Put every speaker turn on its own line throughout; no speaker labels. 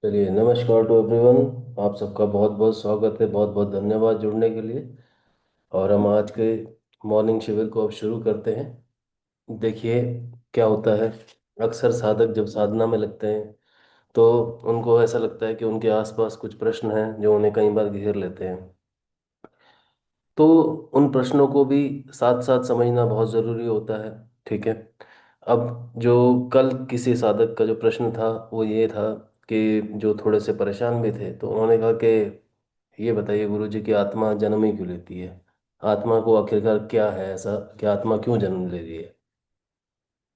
चलिए, नमस्कार to everyone. आप सबका बहुत बहुत स्वागत है, बहुत बहुत धन्यवाद जुड़ने के लिए। और हम आज के मॉर्निंग शिविर को अब शुरू करते हैं। देखिए, क्या होता है, अक्सर साधक जब साधना में लगते हैं तो उनको ऐसा लगता है कि उनके आसपास कुछ प्रश्न हैं जो उन्हें कई बार घेर लेते हैं। तो उन प्रश्नों को भी साथ साथ समझना बहुत ज़रूरी होता है। ठीक है। अब जो कल किसी साधक का जो प्रश्न था वो ये था कि जो थोड़े से परेशान भी थे, तो उन्होंने कहा कि ये बताइए गुरुजी कि आत्मा जन्म ही क्यों लेती है। आत्मा को आखिरकार क्या है ऐसा कि आत्मा क्यों जन्म ले रही है।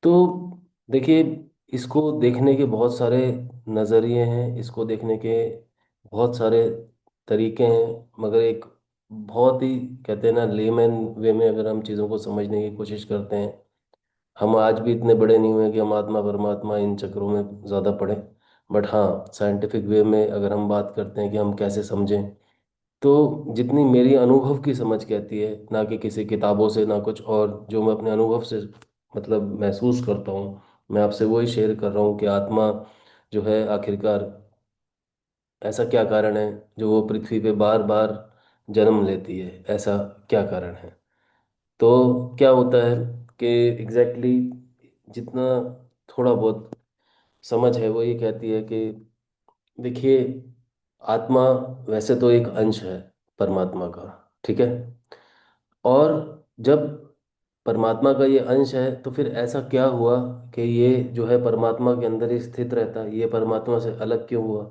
तो देखिए, इसको देखने के बहुत सारे नज़रिए हैं, इसको देखने के बहुत सारे तरीके हैं, मगर एक बहुत ही, कहते हैं ना, लेमैन वे में अगर हम चीज़ों को समझने की कोशिश करते हैं, हम आज भी इतने बड़े नहीं हुए कि हम आत्मा परमात्मा इन चक्रों में ज़्यादा पढ़ें। बट हाँ, साइंटिफिक वे में अगर हम बात करते हैं कि हम कैसे समझें, तो जितनी मेरी अनुभव की समझ कहती है, ना कि किसी किताबों से ना कुछ और, जो मैं अपने अनुभव से मतलब महसूस करता हूँ, मैं आपसे वही शेयर कर रहा हूँ कि आत्मा जो है आखिरकार ऐसा क्या कारण है जो वो पृथ्वी पे बार बार जन्म लेती है, ऐसा क्या कारण है। तो क्या होता है कि एग्जैक्टली जितना थोड़ा बहुत समझ है वो ये कहती है कि देखिए, आत्मा वैसे तो एक अंश है परमात्मा का। ठीक है। और जब परमात्मा का ये अंश है तो फिर ऐसा क्या हुआ कि ये जो है परमात्मा के अंदर ही स्थित रहता है, ये परमात्मा से अलग क्यों हुआ।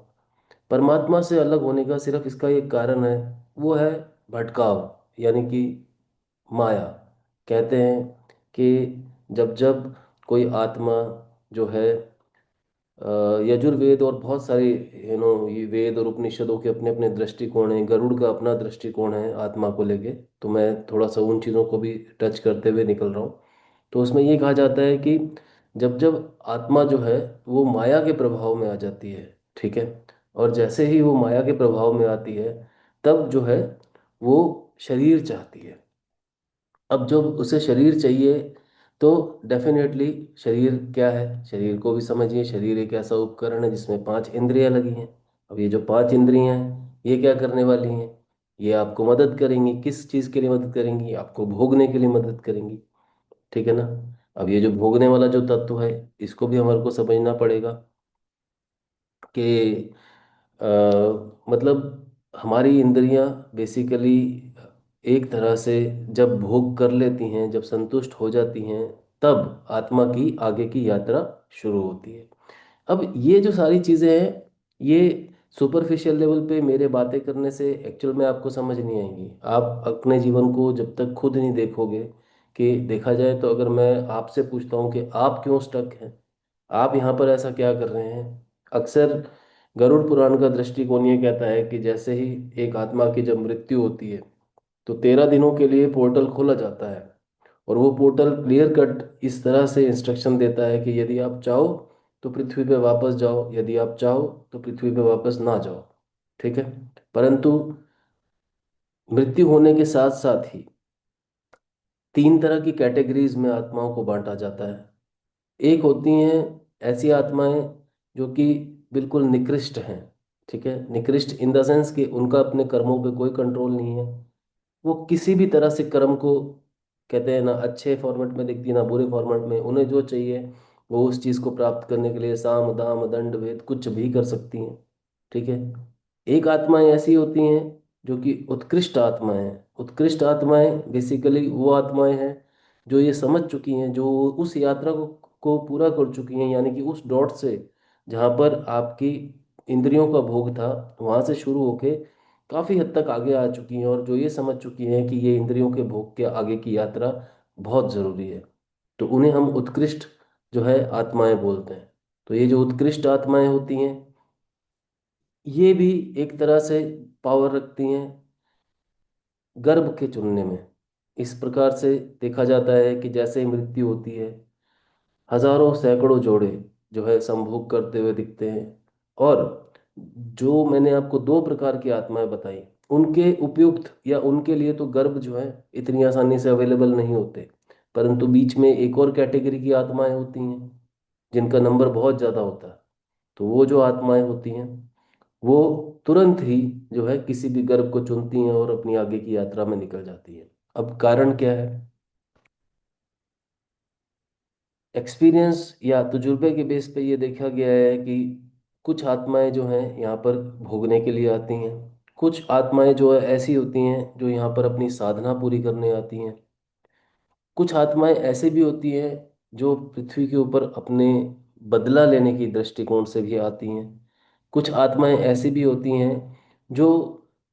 परमात्मा से अलग होने का सिर्फ इसका एक कारण है, वो है भटकाव, यानी कि माया। कहते हैं कि जब जब कोई आत्मा जो है यजुर्वेद और बहुत सारे ये वेद और उपनिषदों के अपने अपने दृष्टिकोण हैं, गरुड़ का अपना दृष्टिकोण है आत्मा को लेके। तो मैं थोड़ा सा उन चीज़ों को भी टच करते हुए निकल रहा हूँ। तो उसमें ये कहा जाता है कि जब जब आत्मा जो है वो माया के प्रभाव में आ जाती है, ठीक है, और जैसे ही वो माया के प्रभाव में आती है, तब जो है वो शरीर चाहती है। अब जब उसे शरीर चाहिए तो डेफिनेटली शरीर क्या है, शरीर को भी समझिए। शरीर एक ऐसा उपकरण है जिसमें पांच इंद्रियां लगी हैं। अब ये जो पांच इंद्रियां हैं ये क्या करने वाली हैं, ये आपको मदद करेंगी। किस चीज़ के लिए मदद करेंगी? आपको भोगने के लिए मदद करेंगी। ठीक है ना। अब ये जो भोगने वाला जो तत्व है, इसको भी हमारे को समझना पड़ेगा कि अ, मतलब हमारी इंद्रियां बेसिकली एक तरह से जब भोग कर लेती हैं, जब संतुष्ट हो जाती हैं, तब आत्मा की आगे की यात्रा शुरू होती है। अब ये जो सारी चीज़ें हैं, ये सुपरफिशियल लेवल पे मेरे बातें करने से एक्चुअल में आपको समझ नहीं आएंगी। आप अपने जीवन को जब तक खुद नहीं देखोगे, कि देखा जाए तो अगर मैं आपसे पूछता हूँ कि आप क्यों स्टक हैं, आप यहाँ पर ऐसा क्या कर रहे हैं। अक्सर गरुड़ पुराण का दृष्टिकोण ये कहता है कि जैसे ही एक आत्मा की जब मृत्यु होती है तो 13 दिनों के लिए पोर्टल खोला जाता है। और वो पोर्टल क्लियर कट इस तरह से इंस्ट्रक्शन देता है कि यदि आप चाहो तो पृथ्वी पे वापस जाओ, यदि आप चाहो तो पृथ्वी पे वापस ना जाओ। ठीक है। परंतु मृत्यु होने के साथ साथ ही तीन तरह की कैटेगरीज में आत्माओं को बांटा जाता है। एक होती हैं ऐसी आत्माएं जो कि बिल्कुल निकृष्ट हैं। ठीक है। निकृष्ट इन द सेंस कि उनका अपने कर्मों पे कोई कंट्रोल नहीं है। वो किसी भी तरह से कर्म को, कहते हैं ना, अच्छे फॉर्मेट में देखती है ना बुरे फॉर्मेट में। उन्हें जो चाहिए वो उस चीज़ को प्राप्त करने के लिए साम दाम दंड भेद कुछ भी कर सकती हैं। ठीक है। एक आत्माएं ऐसी होती हैं जो कि उत्कृष्ट आत्माएं हैं। उत्कृष्ट आत्माएं बेसिकली वो आत्माएं हैं जो ये समझ चुकी हैं, जो उस यात्रा को पूरा कर चुकी हैं, यानी कि उस डॉट से जहाँ पर आपकी इंद्रियों का भोग था, वहाँ से शुरू होके काफ़ी हद तक आगे आ चुकी हैं, और जो ये समझ चुकी हैं कि ये इंद्रियों के भोग के आगे की यात्रा बहुत ज़रूरी है। तो उन्हें हम उत्कृष्ट जो है आत्माएं बोलते हैं। तो ये जो उत्कृष्ट आत्माएं होती हैं, ये भी एक तरह से पावर रखती हैं गर्भ के चुनने में। इस प्रकार से देखा जाता है कि जैसे ही मृत्यु होती है, हजारों सैकड़ों जोड़े जो है संभोग करते हुए दिखते हैं। और जो मैंने आपको दो प्रकार की आत्माएं बताई, उनके उपयुक्त या उनके लिए तो गर्भ जो है इतनी आसानी से अवेलेबल नहीं होते। परंतु बीच में एक और कैटेगरी की आत्माएं होती हैं जिनका नंबर बहुत ज़्यादा होता है। तो वो जो आत्माएं होती हैं वो तुरंत ही जो है किसी भी गर्भ को चुनती हैं और अपनी आगे की यात्रा में निकल जाती हैं। अब कारण क्या है? एक्सपीरियंस या तजुर्बे के बेस पे ये देखा गया है कि कुछ आत्माएं जो हैं यहाँ पर भोगने के लिए आती हैं, कुछ आत्माएं जो है ऐसी होती हैं जो यहाँ पर अपनी साधना पूरी करने आती हैं, कुछ आत्माएं ऐसे भी होती हैं जो पृथ्वी के ऊपर अपने बदला लेने की दृष्टिकोण से भी आती हैं, कुछ आत्माएं ऐसी भी होती हैं जो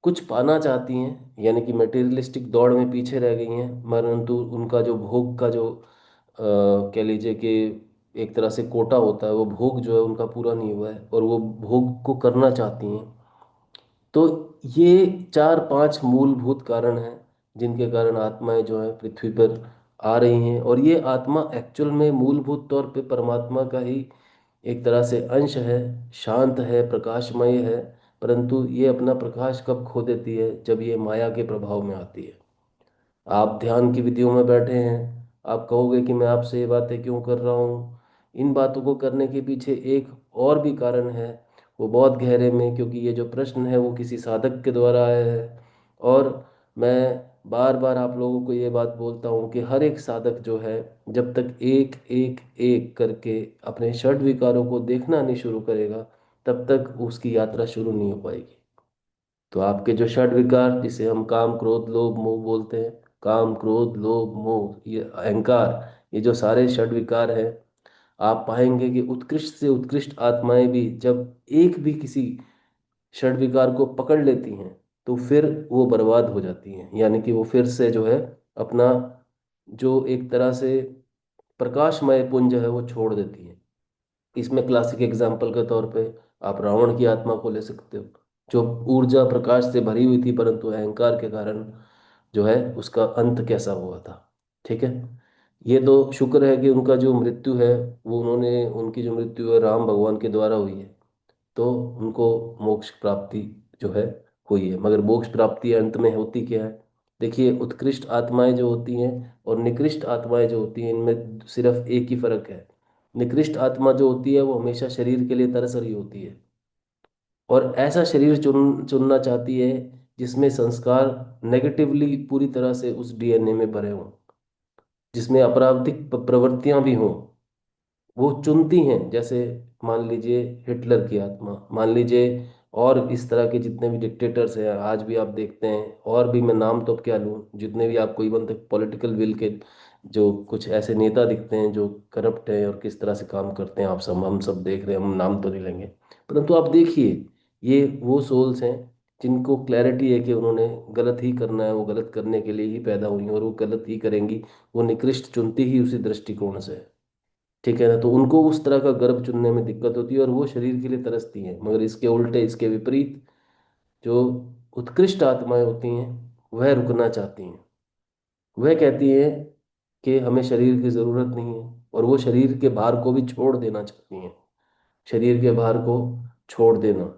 कुछ पाना चाहती हैं, यानी कि मटेरियलिस्टिक दौड़ में पीछे रह गई हैं, परंतु उनका जो भोग का जो कह लीजिए कि एक तरह से कोटा होता है, वो भोग जो है उनका पूरा नहीं हुआ है और वो भोग को करना चाहती हैं। तो ये चार पांच मूलभूत कारण हैं जिनके कारण आत्माएं जो है पृथ्वी पर आ रही हैं, और ये आत्मा एक्चुअल में मूलभूत तौर पे परमात्मा का ही एक तरह से अंश है, शांत है, प्रकाशमय है। परंतु ये अपना प्रकाश कब खो देती है? जब ये माया के प्रभाव में आती है। आप ध्यान की विधियों में बैठे हैं, आप कहोगे कि मैं आपसे ये बातें क्यों कर रहा हूँ। इन बातों को करने के पीछे एक और भी कारण है, वो बहुत गहरे में, क्योंकि ये जो प्रश्न है वो किसी साधक के द्वारा आया है। और मैं बार बार आप लोगों को ये बात बोलता हूँ कि हर एक साधक जो है, जब तक एक एक एक करके अपने षड विकारों को देखना नहीं शुरू करेगा, तब तक उसकी यात्रा शुरू नहीं हो पाएगी। तो आपके जो षड विकार, जिसे हम काम क्रोध लोभ मोह बोलते हैं, काम क्रोध लोभ मोह, ये अहंकार, ये जो सारे षड विकार हैं, आप पाएंगे कि उत्कृष्ट से उत्कृष्ट आत्माएं भी जब एक भी किसी षड विकार को पकड़ लेती हैं तो फिर वो बर्बाद हो जाती हैं, यानी कि वो फिर से जो है अपना जो एक तरह से प्रकाशमय पुंज है वो छोड़ देती हैं। इसमें क्लासिक एग्जाम्पल के तौर पे आप रावण की आत्मा को ले सकते हो, जो ऊर्जा प्रकाश से भरी हुई थी, परंतु अहंकार के कारण जो है उसका अंत कैसा हुआ था। ठीक है। ये तो शुक्र है कि उनका जो मृत्यु है, वो उन्होंने उनकी जो मृत्यु है राम भगवान के द्वारा हुई है, तो उनको मोक्ष प्राप्ति जो है हुई है। मगर मोक्ष प्राप्ति अंत में होती क्या है? देखिए, उत्कृष्ट आत्माएं जो होती हैं और निकृष्ट आत्माएं जो होती हैं, इनमें सिर्फ एक ही फर्क है। निकृष्ट आत्मा जो होती है वो हमेशा शरीर के लिए तरस रही होती है, और ऐसा शरीर चुनना चाहती है जिसमें संस्कार नेगेटिवली पूरी तरह से उस डीएनए में भरे हों, जिसमें आपराधिक प्रवृत्तियां भी हों। वो चुनती हैं, जैसे मान लीजिए हिटलर की आत्मा, मान लीजिए और इस तरह के जितने भी डिक्टेटर्स हैं आज भी आप देखते हैं, और भी मैं नाम तो अब क्या लूँ, जितने भी आपको इवन तक पॉलिटिकल विल के जो कुछ ऐसे नेता दिखते हैं जो करप्ट हैं और किस तरह से काम करते हैं, आप सब हम सब देख रहे हैं, हम नाम तो नहीं लेंगे। परंतु आप देखिए, ये वो सोल्स हैं जिनको क्लैरिटी है कि उन्होंने गलत ही करना है, वो गलत करने के लिए ही पैदा हुई हैं और वो गलत ही करेंगी। वो निकृष्ट चुनती ही उसी दृष्टिकोण से है। ठीक है ना? तो उनको उस तरह का गर्भ चुनने में दिक्कत होती है और वो शरीर के लिए तरसती हैं। मगर इसके उल्टे, इसके विपरीत, जो उत्कृष्ट आत्माएं होती हैं वह रुकना चाहती हैं। वह कहती हैं कि हमें शरीर की ज़रूरत नहीं है, और वो शरीर के भार को भी छोड़ देना चाहती हैं। शरीर के भार को छोड़ देना,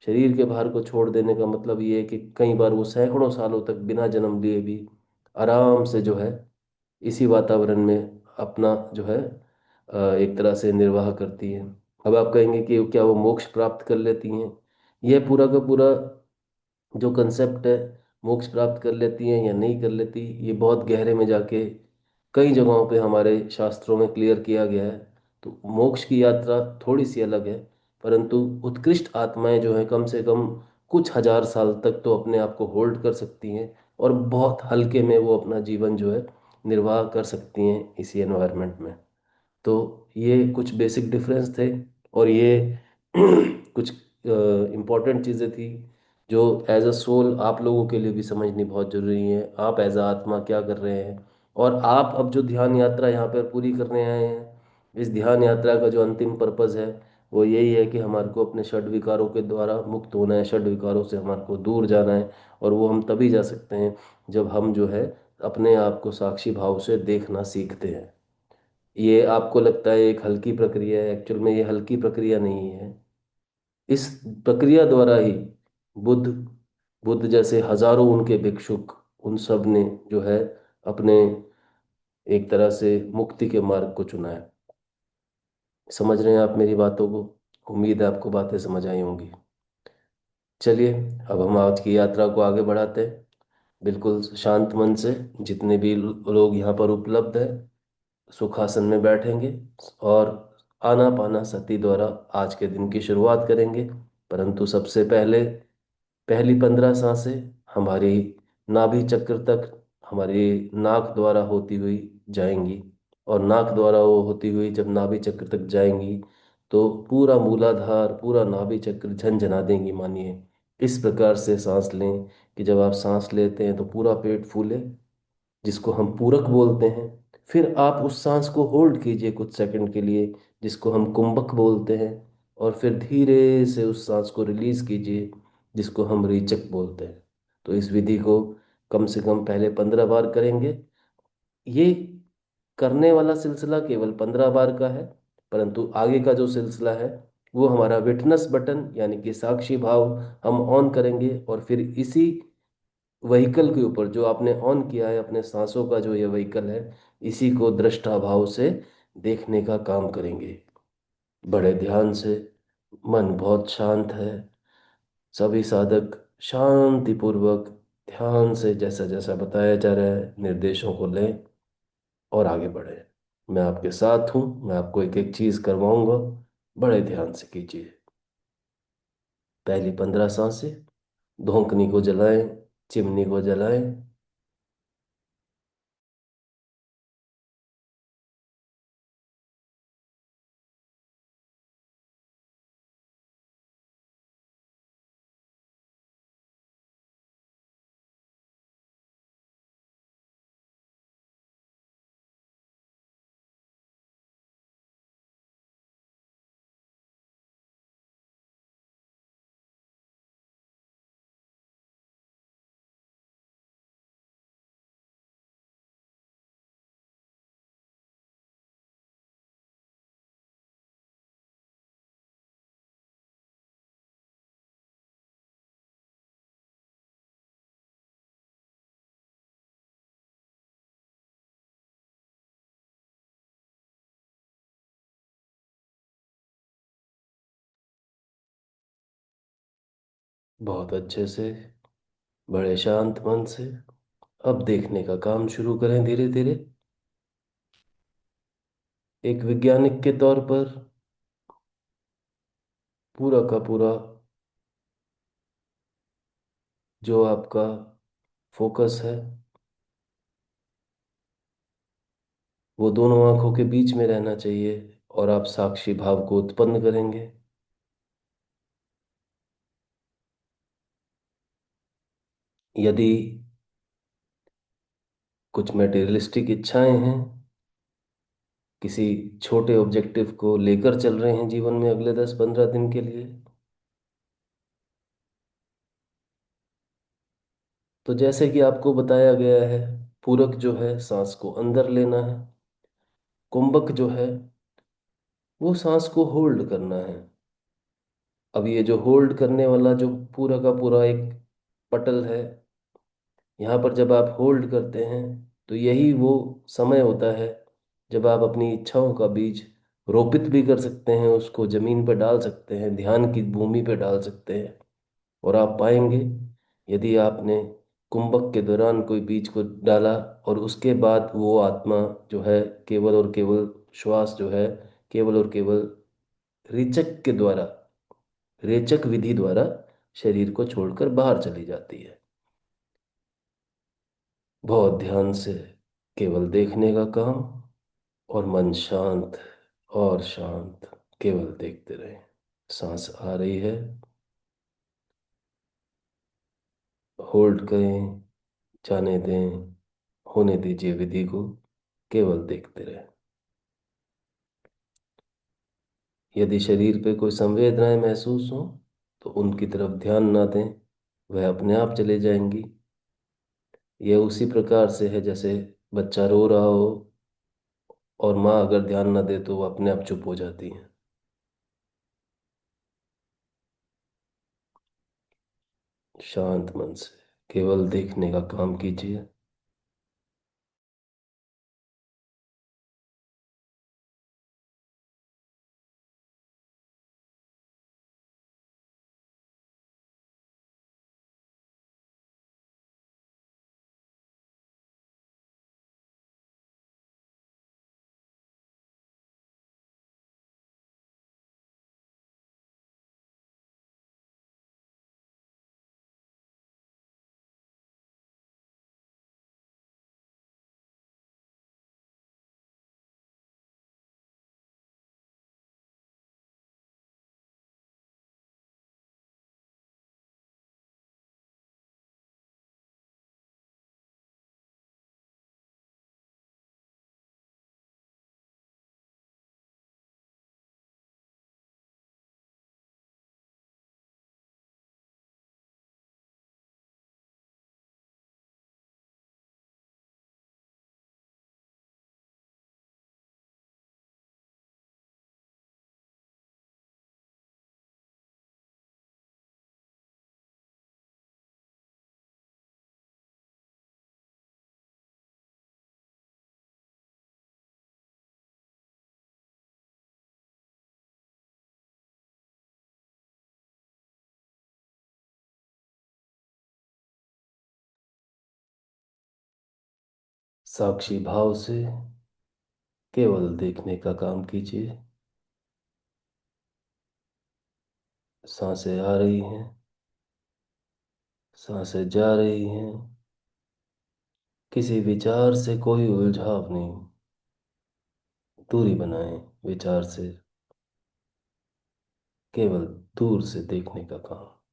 शरीर के भार को छोड़ देने का मतलब ये है कि कई बार वो सैकड़ों सालों तक बिना जन्म लिए भी आराम से जो है इसी वातावरण में अपना जो है एक तरह से निर्वाह करती हैं। अब आप कहेंगे कि क्या वो मोक्ष प्राप्त कर लेती हैं? यह पूरा का पूरा जो कंसेप्ट है, मोक्ष प्राप्त कर लेती हैं या नहीं कर लेती, ये बहुत गहरे में जाके कई जगहों पे हमारे शास्त्रों में क्लियर किया गया है। तो मोक्ष की यात्रा थोड़ी सी अलग है, परंतु उत्कृष्ट आत्माएं जो है कम से कम कुछ हजार साल तक तो अपने आप को होल्ड कर सकती हैं, और बहुत हल्के में वो अपना जीवन जो है निर्वाह कर सकती हैं इसी एनवायरनमेंट में। तो ये कुछ बेसिक डिफरेंस थे, और ये कुछ इम्पोर्टेंट चीज़ें थी जो एज अ सोल आप लोगों के लिए भी समझनी बहुत ज़रूरी है। आप एज अ आत्मा क्या कर रहे हैं, और आप अब जो ध्यान यात्रा यहाँ पर पूरी करने आए हैं, इस ध्यान यात्रा का जो अंतिम पर्पज़ है वो यही है कि हमारे को अपने षड विकारों के द्वारा मुक्त होना है, षड विकारों से हमारे को दूर जाना है। और वो हम तभी जा सकते हैं जब हम जो है अपने आप को साक्षी भाव से देखना सीखते हैं। ये आपको लगता है एक हल्की प्रक्रिया है, एक्चुअल में ये हल्की प्रक्रिया नहीं है। इस प्रक्रिया द्वारा ही बुद्ध बुद्ध जैसे हजारों उनके भिक्षुक, उन सब ने जो है अपने एक तरह से मुक्ति के मार्ग को चुना है। समझ रहे हैं आप मेरी बातों को? उम्मीद है आपको बातें समझ आई होंगी। चलिए, अब हम आज की यात्रा को आगे बढ़ाते हैं। बिल्कुल शांत मन से जितने भी लोग यहाँ पर उपलब्ध हैं सुखासन में बैठेंगे और आनापाना सती द्वारा आज के दिन की शुरुआत करेंगे। परंतु सबसे पहले पहली 15 सांसें हमारी नाभि चक्र तक हमारी नाक द्वारा होती हुई जाएंगी। और नाक द्वारा वो होती हुई जब नाभि चक्र तक जाएंगी तो पूरा मूलाधार पूरा नाभि चक्र झनझना देंगी। मानिए इस प्रकार से सांस लें कि जब आप सांस लेते हैं तो पूरा पेट फूले, जिसको हम पूरक बोलते हैं। फिर आप उस सांस को होल्ड कीजिए कुछ सेकंड के लिए, जिसको हम कुंभक बोलते हैं। और फिर धीरे से उस सांस को रिलीज कीजिए, जिसको हम रेचक बोलते हैं। तो इस विधि को कम से कम पहले 15 बार करेंगे। ये करने वाला सिलसिला केवल 15 बार का है, परंतु आगे का जो सिलसिला है वो हमारा विटनेस बटन यानी कि साक्षी भाव हम ऑन करेंगे। और फिर इसी व्हीकल के ऊपर जो आपने ऑन किया है, अपने सांसों का जो ये व्हीकल है, इसी को दृष्टा भाव से देखने का काम करेंगे। बड़े ध्यान से। मन बहुत शांत है। सभी साधक शांति पूर्वक ध्यान से जैसा जैसा बताया जा रहा है निर्देशों को लें और आगे बढ़े। मैं आपके साथ हूँ, मैं आपको एक एक चीज करवाऊंगा। बड़े ध्यान से कीजिए। पहली 15 सांसें। धोंकनी को जलाएं, चिमनी को जलाएं। बहुत अच्छे से, बड़े शांत मन से अब देखने का काम शुरू करें धीरे धीरे। एक वैज्ञानिक के तौर पर पूरा का पूरा जो आपका फोकस है वो दोनों आंखों के बीच में रहना चाहिए। और आप साक्षी भाव को उत्पन्न करेंगे। यदि कुछ मटेरियलिस्टिक इच्छाएं हैं, किसी छोटे ऑब्जेक्टिव को लेकर चल रहे हैं जीवन में अगले 10-15 दिन के लिए, तो जैसे कि आपको बताया गया है, पूरक जो है सांस को अंदर लेना है, कुंभक जो है वो सांस को होल्ड करना है। अब ये जो होल्ड करने वाला जो पूरा का पूरा एक पटल है, यहाँ पर जब आप होल्ड करते हैं तो यही वो समय होता है जब आप अपनी इच्छाओं का बीज रोपित भी कर सकते हैं, उसको जमीन पर डाल सकते हैं, ध्यान की भूमि पर डाल सकते हैं। और आप पाएंगे यदि आपने कुंभक के दौरान कोई बीज को डाला और उसके बाद वो आत्मा जो है केवल और केवल श्वास जो है केवल और केवल रेचक के द्वारा, रेचक विधि द्वारा शरीर को छोड़कर बाहर चली जाती है। बहुत ध्यान से केवल देखने का काम और मन शांत और शांत, केवल देखते रहें। सांस आ रही है, होल्ड करें, जाने दें, होने दीजिए विधि को, केवल देखते रहें। यदि शरीर पे कोई संवेदनाएं महसूस हो तो उनकी तरफ ध्यान ना दें, वह अपने आप चले जाएंगी। यह उसी प्रकार से है जैसे बच्चा रो रहा हो और माँ अगर ध्यान ना दे तो वो अपने आप चुप हो जाती है। शांत मन से केवल देखने का काम कीजिए। साक्षी भाव से केवल देखने का काम कीजिए। सांसें आ रही हैं, सांसें जा रही हैं। किसी विचार से कोई उलझाव नहीं। दूरी बनाएं विचार से, केवल दूर से देखने का काम।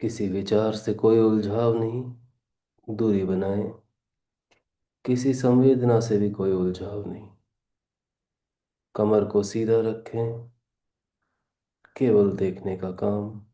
किसी विचार से कोई उलझाव नहीं। दूरी बनाएं। किसी संवेदना से भी कोई उलझाव नहीं। कमर को सीधा रखें, केवल देखने का काम।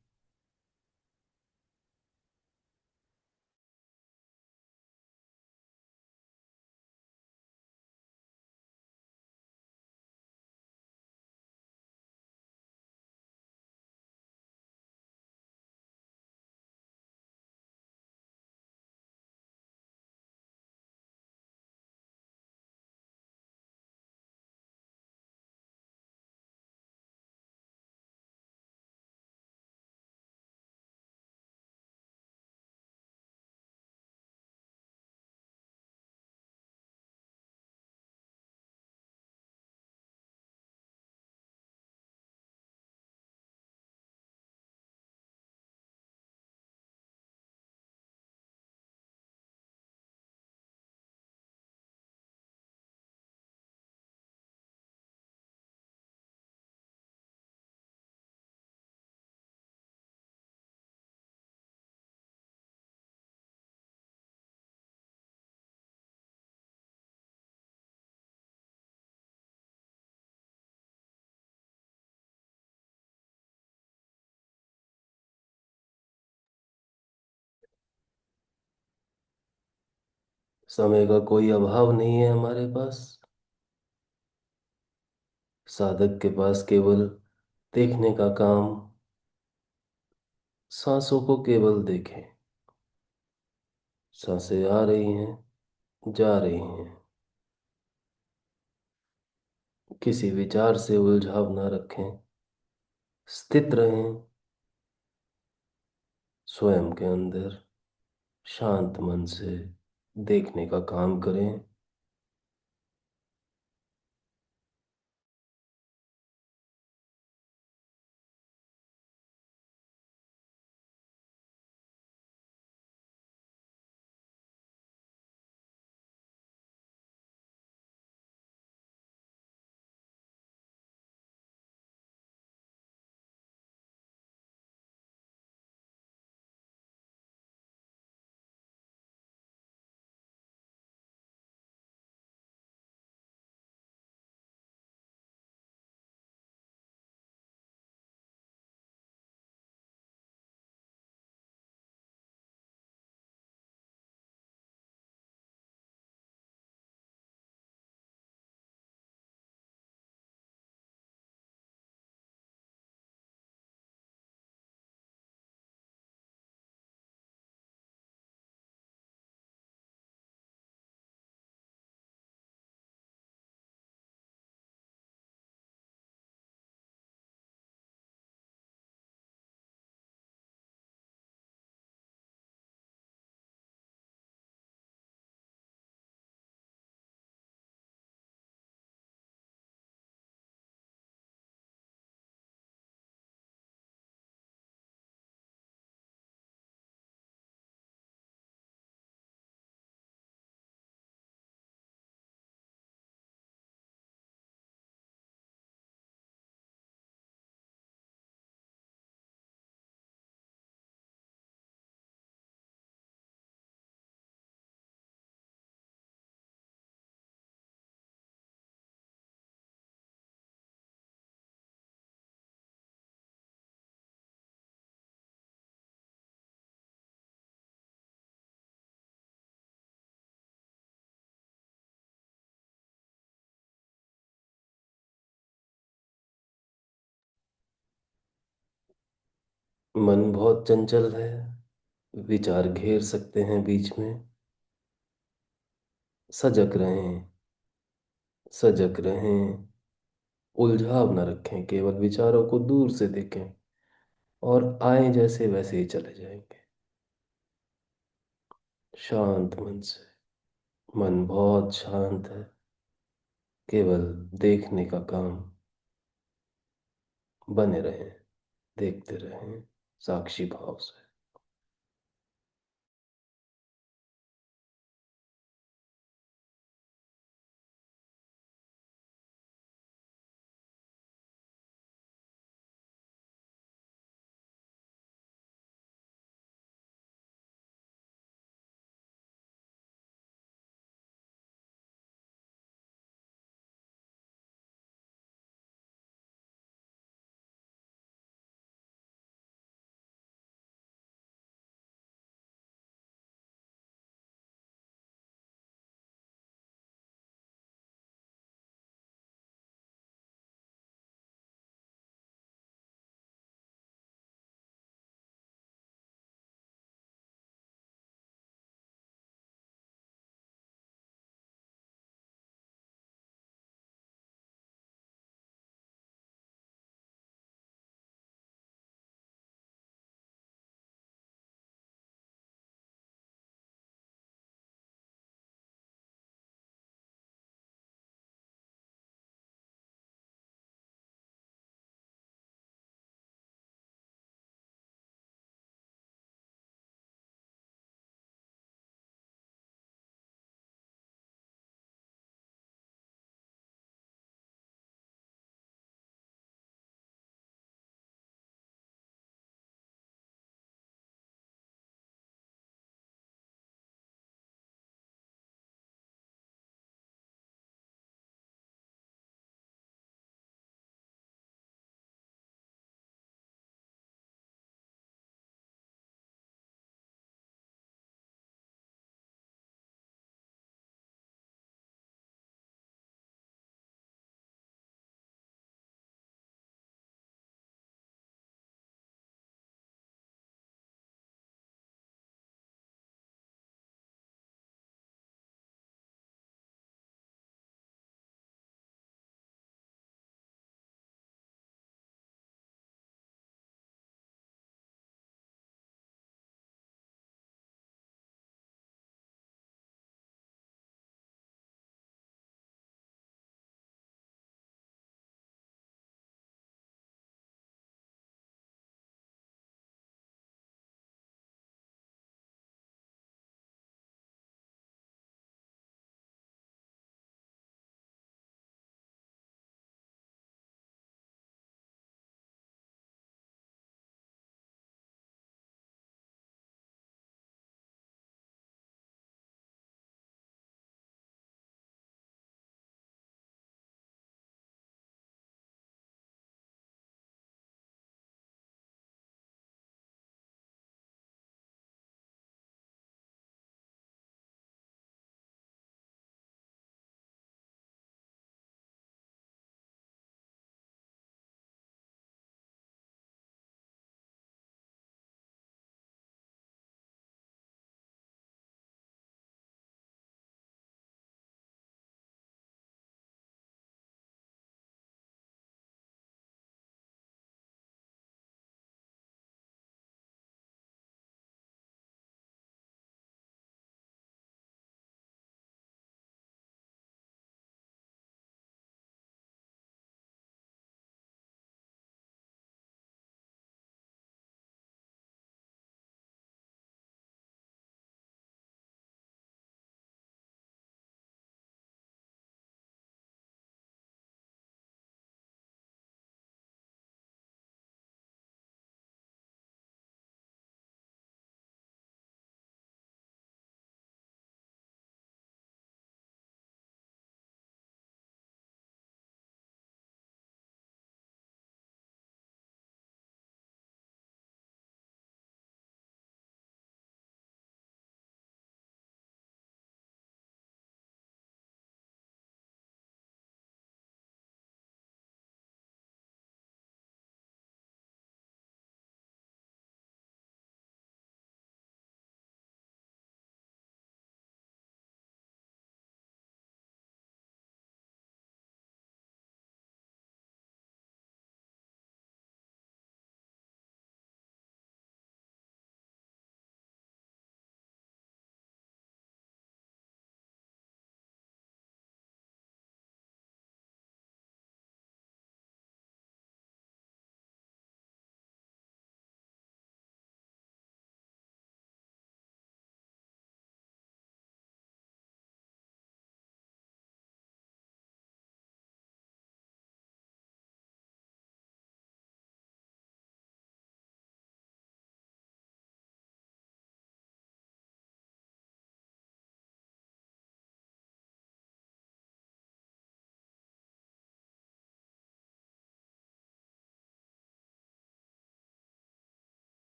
समय का कोई अभाव नहीं है हमारे पास। साधक के पास केवल देखने का काम। सांसों को केवल देखें। सांसें आ रही हैं, जा रही हैं। किसी विचार से उलझाव न रखें। स्थित रहें स्वयं के अंदर। शांत मन से देखने का काम करें। मन बहुत चंचल है, विचार घेर सकते हैं बीच में। सजग रहें, सजग रहें, उलझाव न रखें, केवल विचारों को दूर से देखें और आए जैसे वैसे ही चले जाएंगे। शांत मन से। मन बहुत शांत है, केवल देखने का काम। बने रहें, देखते रहें, साक्षी भाव से।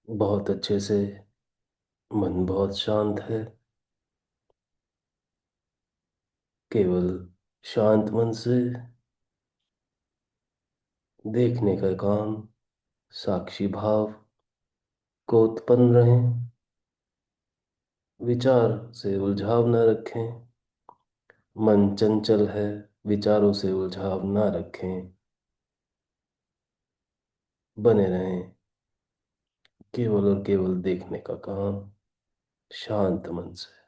बहुत अच्छे से। मन बहुत शांत है। केवल शांत मन से देखने का काम, साक्षी भाव को उत्पन्न रहें। विचार से उलझाव न रखें। मन चंचल है, विचारों से उलझाव न रखें। बने रहें केवल और केवल देखने का काम, शांत मन से।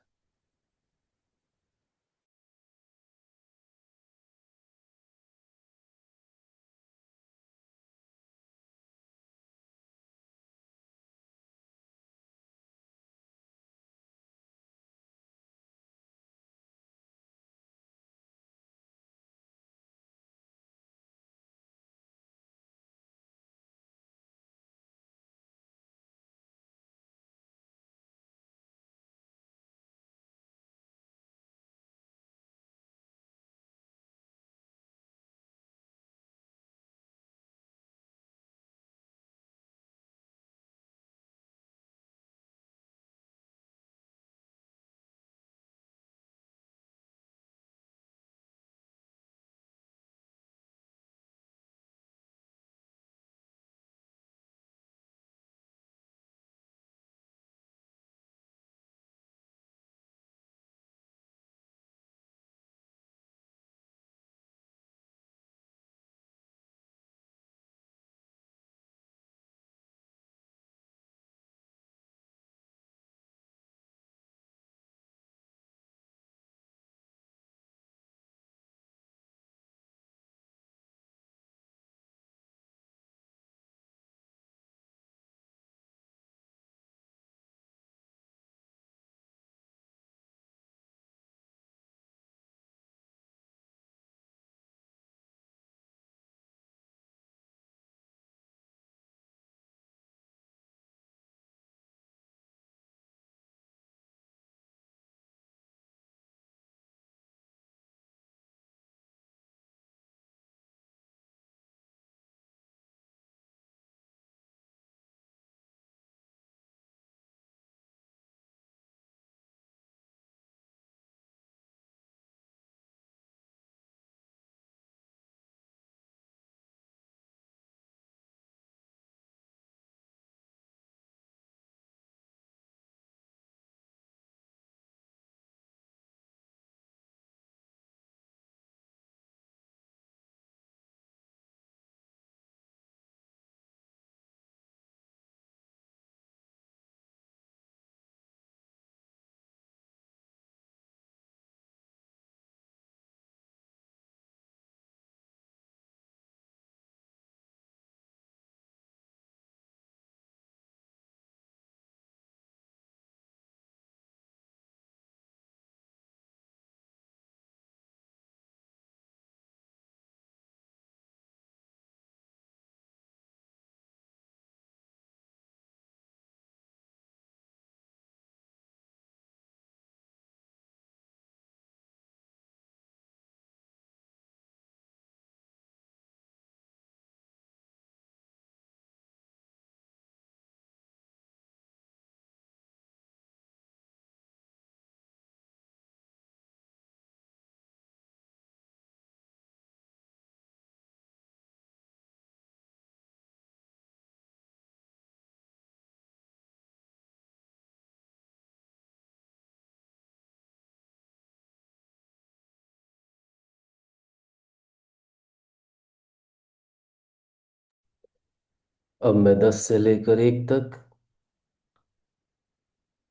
अब मैं 10 से लेकर 1 तक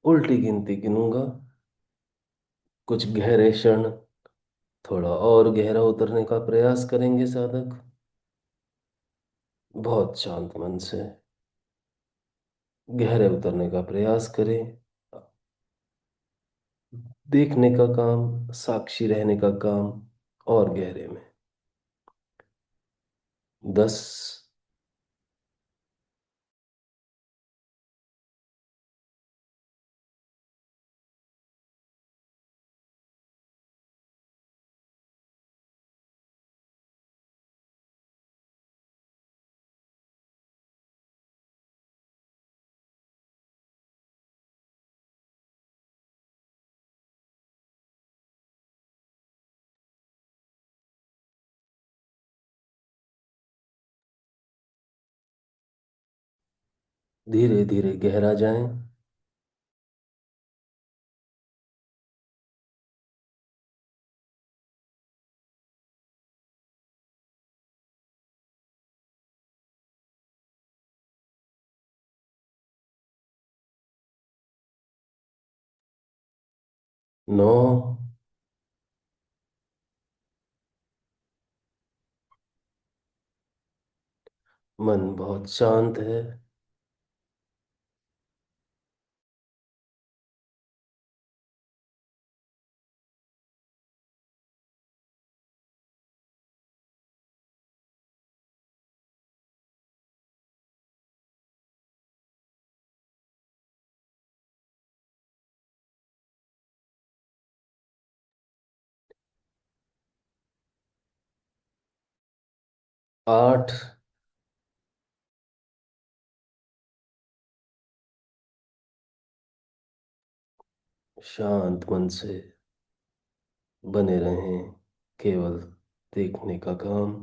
उल्टी गिनती गिनूंगा। कुछ गहरे क्षण थोड़ा और गहरा उतरने का प्रयास करेंगे साधक। बहुत शांत मन से गहरे उतरने का प्रयास करें। देखने का काम, साक्षी रहने का काम, और गहरे में। 10। धीरे धीरे गहरा जाएं। 9। मन बहुत शांत है। 8। शांत मन से बने रहें, केवल देखने का काम।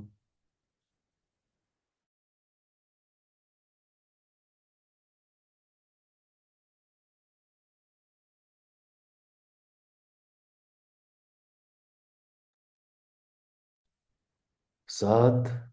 7।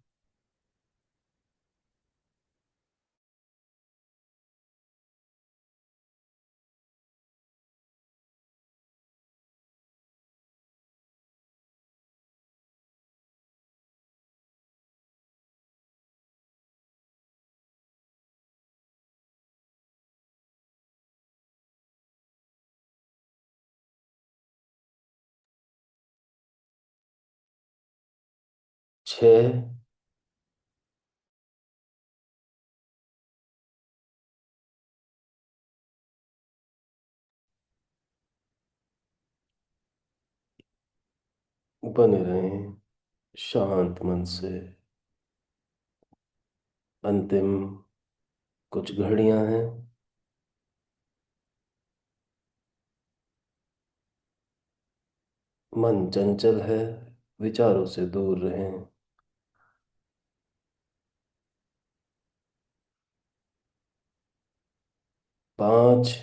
छः। बने रहें शांत मन से। अंतिम कुछ घड़ियां हैं। मन चंचल है, विचारों से दूर रहें। 5।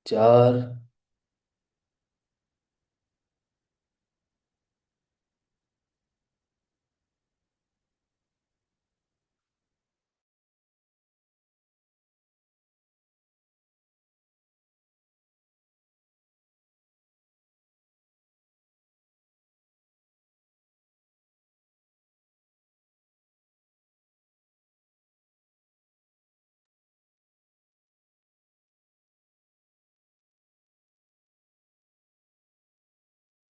4।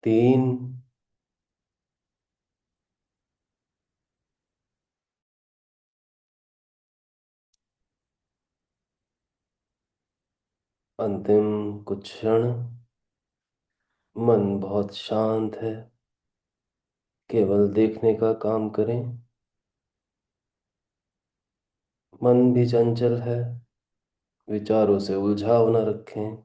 तीन। अंतिम कुछ क्षण। मन बहुत शांत है, केवल देखने का काम करें। मन भी चंचल है, विचारों से उलझाव न रखें।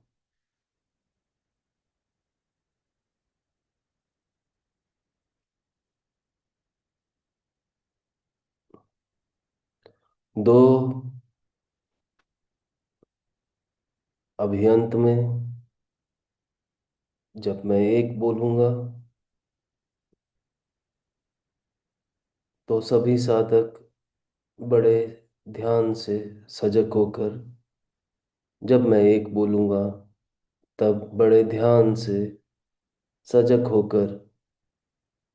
2। अभी अंत में जब मैं एक बोलूंगा तो सभी साधक बड़े ध्यान से सजग होकर, जब मैं एक बोलूंगा तब बड़े ध्यान से सजग होकर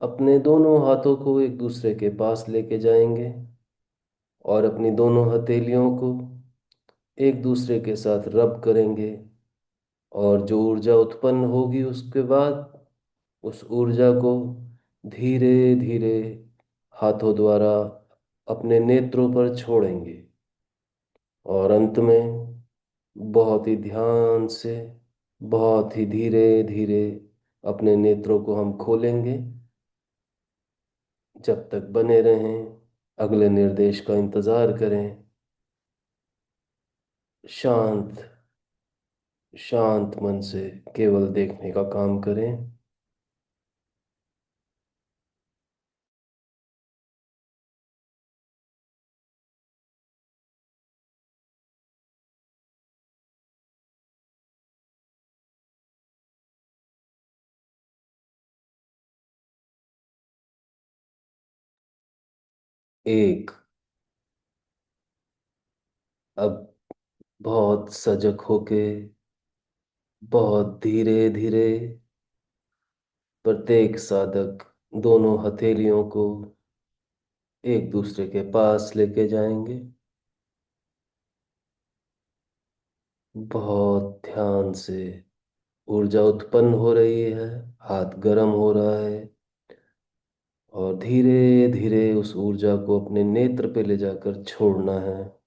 अपने दोनों हाथों को एक दूसरे के पास लेके जाएंगे और अपनी दोनों हथेलियों को एक दूसरे के साथ रब करेंगे। और जो ऊर्जा उत्पन्न होगी उसके बाद उस ऊर्जा को धीरे धीरे हाथों द्वारा अपने नेत्रों पर छोड़ेंगे। और अंत में बहुत ही ध्यान से, बहुत ही धीरे धीरे अपने नेत्रों को हम खोलेंगे। जब तक बने रहें, अगले निर्देश का इंतजार करें। शांत शांत मन से केवल देखने का काम करें। एक। अब बहुत सजग होके, बहुत धीरे धीरे प्रत्येक साधक दोनों हथेलियों को एक दूसरे के पास लेके जाएंगे। बहुत ध्यान से। ऊर्जा उत्पन्न हो रही है, हाथ गर्म हो रहा है, और धीरे धीरे उस ऊर्जा को अपने नेत्र पे ले जाकर छोड़ना है।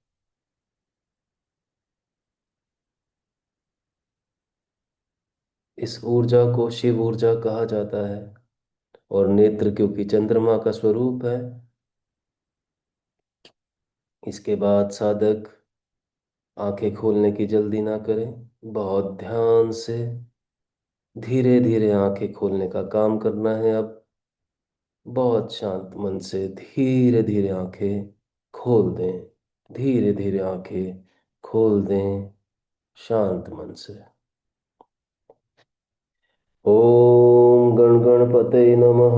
इस ऊर्जा को शिव ऊर्जा कहा जाता है, और नेत्र क्योंकि चंद्रमा का स्वरूप है। इसके बाद साधक आंखें खोलने की जल्दी ना करें। बहुत ध्यान से धीरे धीरे आंखें खोलने का काम करना है अब। बहुत शांत मन से धीरे धीरे आंखें खोल दें। धीरे धीरे आंखें खोल दें, शांत मन से। ओम गण गणपते नमः।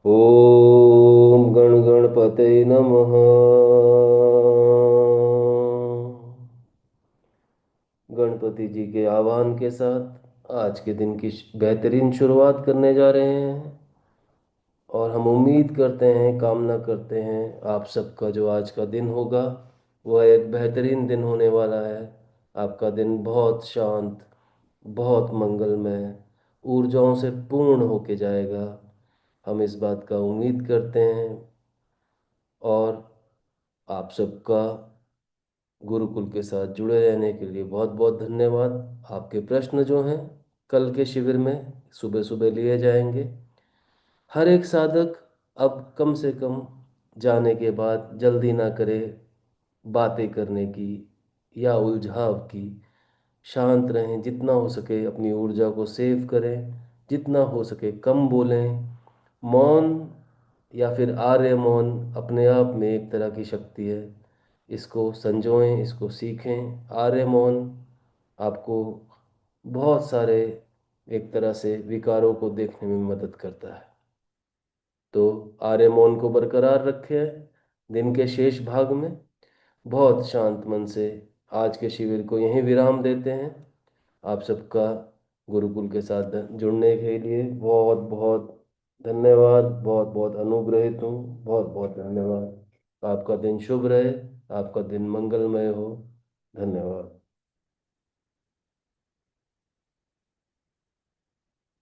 ओम गण गणपते नमः। गणपति जी के आह्वान के साथ आज के दिन की बेहतरीन शुरुआत करने जा रहे हैं। और हम उम्मीद करते हैं, कामना करते हैं, आप सबका जो आज का दिन होगा वह एक बेहतरीन दिन होने वाला है। आपका दिन बहुत शांत, बहुत मंगलमय, ऊर्जाओं से पूर्ण होके जाएगा। हम इस बात का उम्मीद करते हैं। और आप सबका गुरुकुल के साथ जुड़े रहने के लिए बहुत बहुत धन्यवाद। आपके प्रश्न जो हैं कल के शिविर में सुबह सुबह लिए जाएंगे। हर एक साधक अब कम से कम जाने के बाद जल्दी ना करे बातें करने की या उलझाव की। शांत रहें, जितना हो सके अपनी ऊर्जा को सेव करें, जितना हो सके कम बोलें। मौन या फिर आर्य मौन अपने आप में एक तरह की शक्ति है। इसको संजोएं, इसको सीखें। आर्य मौन आपको बहुत सारे एक तरह से विकारों को देखने में मदद करता है। तो आर्य मौन को बरकरार रखें दिन के शेष भाग में। बहुत शांत मन से आज के शिविर को यहीं विराम देते हैं। आप सबका गुरुकुल के साथ जुड़ने के लिए बहुत बहुत धन्यवाद। बहुत बहुत अनुग्रहित हूँ। बहुत बहुत धन्यवाद। आपका दिन शुभ रहे, आपका दिन मंगलमय हो। धन्यवाद।